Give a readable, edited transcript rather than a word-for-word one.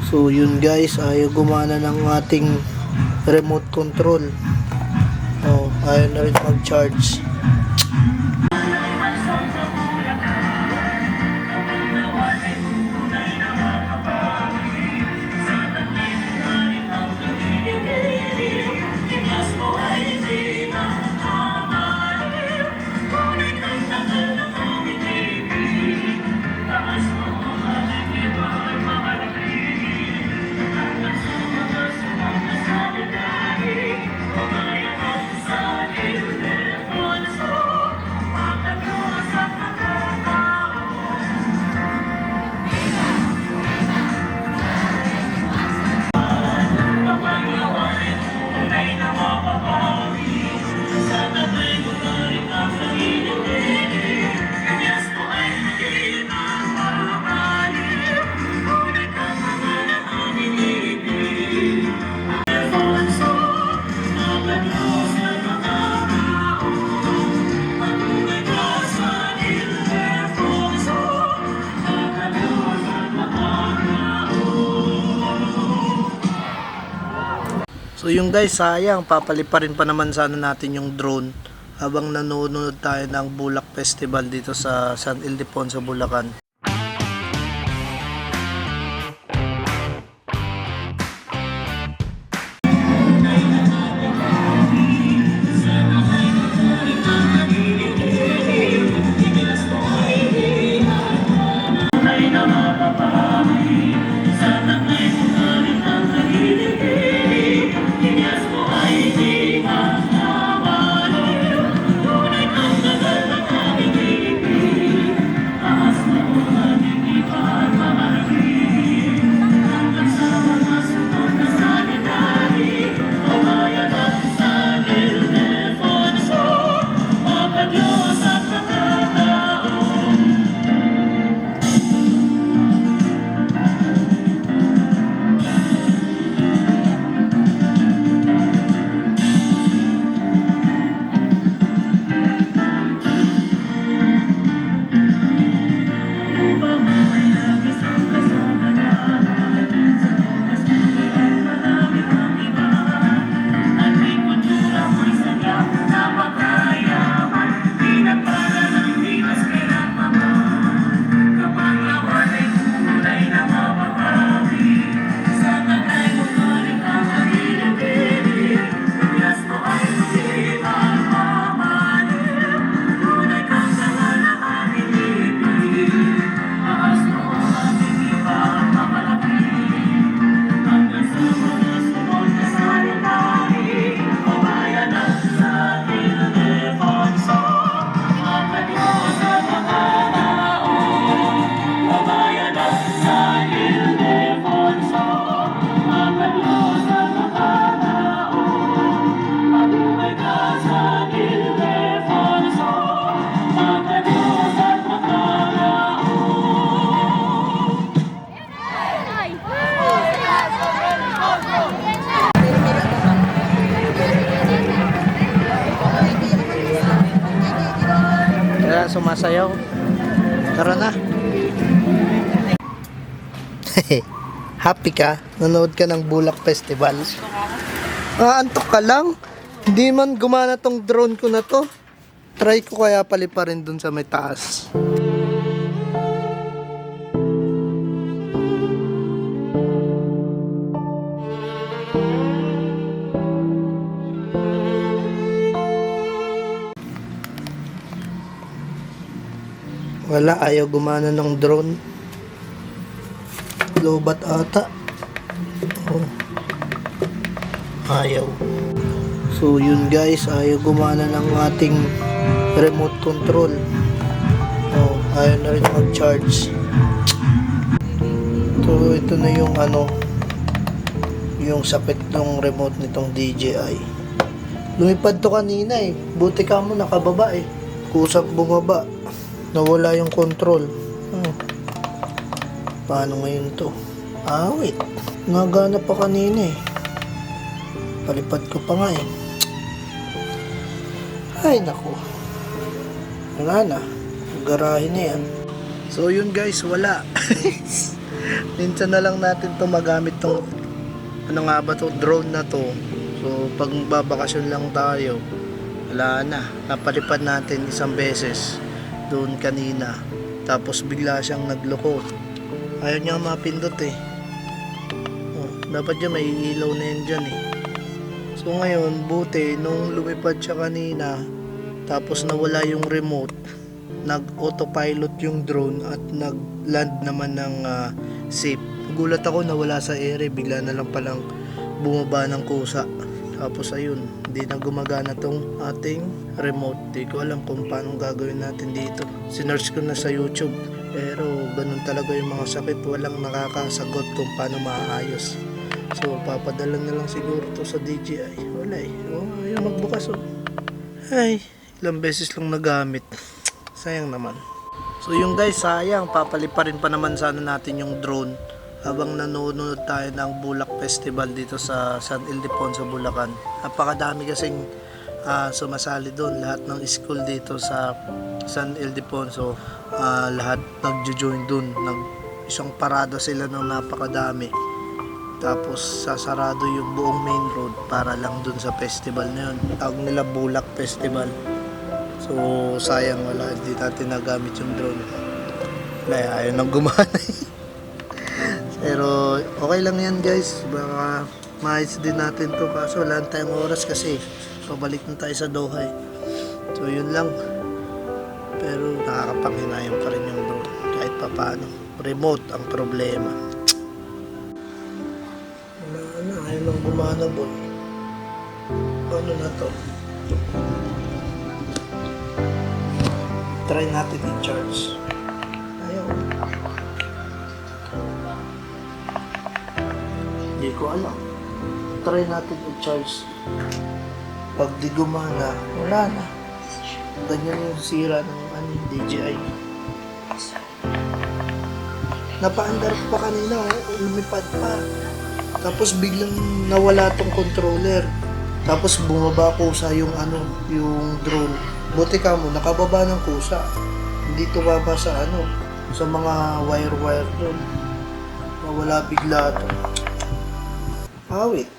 So yun guys, ayaw gumana ng ating remote control. Ayaw na rin mag-charge. So yung guys, sayang, papaliparin pa naman sana natin yung drone habang nanonood tayo ng Bulak Festival dito sa San Ildefonso, Bulacan. Sumasayaw. Tara na. Happy ka? Nanood ka ng Bulak Festival? Antok ka lang? Hindi man gumana tong drone ko na to. Try ko kaya paliparin dun sa may taas. Wala, ayaw gumana ng drone. Lobat ata. Ayaw. So yun guys, ayaw gumana ng ating remote control. Ayaw na rin mag-charge. So ito na yung yung sakit ng remote nitong DJI. Lumipad to kanina eh. Buti ka mo nakababa eh. Kusap bumaba. Nawala yung control. Paano ngayon to? Wait. Nagana pa kanina eh. Palipad ko pa nga eh. Ay naku. Wala na. Garahe na yan. So yun guys, wala. Minsan na lang natin to magamit tong ano nga ba to, drone na to. So pag babakasyon lang tayo, wala na, napalipad natin isang beses doon kanina, tapos bigla siyang nagloko, ayaw niya mapindot eh. Dapat dyan may ilaw na yan dyan eh. So ngayon, buti nung lumipad siya kanina, tapos nawala yung remote, nag-autopilot yung drone at nag-land naman ng safe. Gulat ako nawala sa ere, bigla na lang palang bumaba ng kusa. Tapos ayun, hindi na gumagana tong ating remote. Di ko alam kung paano gagawin natin dito. Sinearch ko na sa YouTube, pero ganun talaga yung mga sakit, walang nakakasagot kung paano maayos. So papadala na lang siguro to sa DJI. Wala eh, ayaw magbukas oh. Ay, ilang beses lang nagamit, sayang naman. So yung guys, sayang, papaliparin pa naman sana natin yung drone habang nanonood tayo ng Bulak Festival dito sa San Ildefonso, Bulacan. Napakadami kasing sumasali doon, lahat ng school dito sa San Ildefonso, lahat nagjo-join doon. Isang parada sila ng napakadami. Tapos sasarado yung buong main road para lang doon sa festival na yun. Tawag nila Bulak Festival. So sayang, wala, hindi natin nagamit yung drone. Wala, ayaw nang gumana. Pero okay lang yan guys, baka maayos din natin to, kaso wala tayong oras kasi pabalik na tayo sa Doha eh. So yun lang, pero nakakapanghinayang pa rin yung drone kahit pa paano. Remote ang problema. Wala na, ayaw nang gumana boy. Paano na to? Try natin i-charge. Ayaw. Hindi ko alam. Try natin i-charge. Pag di gumana, wala na. Ganyan yung sira ng DJI. Napaandar pa kanina, lumipad pa. Tapos biglang nawala tong controller. Tapos bumaba kusa yung yung drone. Buti ka mo, nakababa ng kusa. Hindi tumaba sa sa mga wire doon. Nawala bigla to. Awit.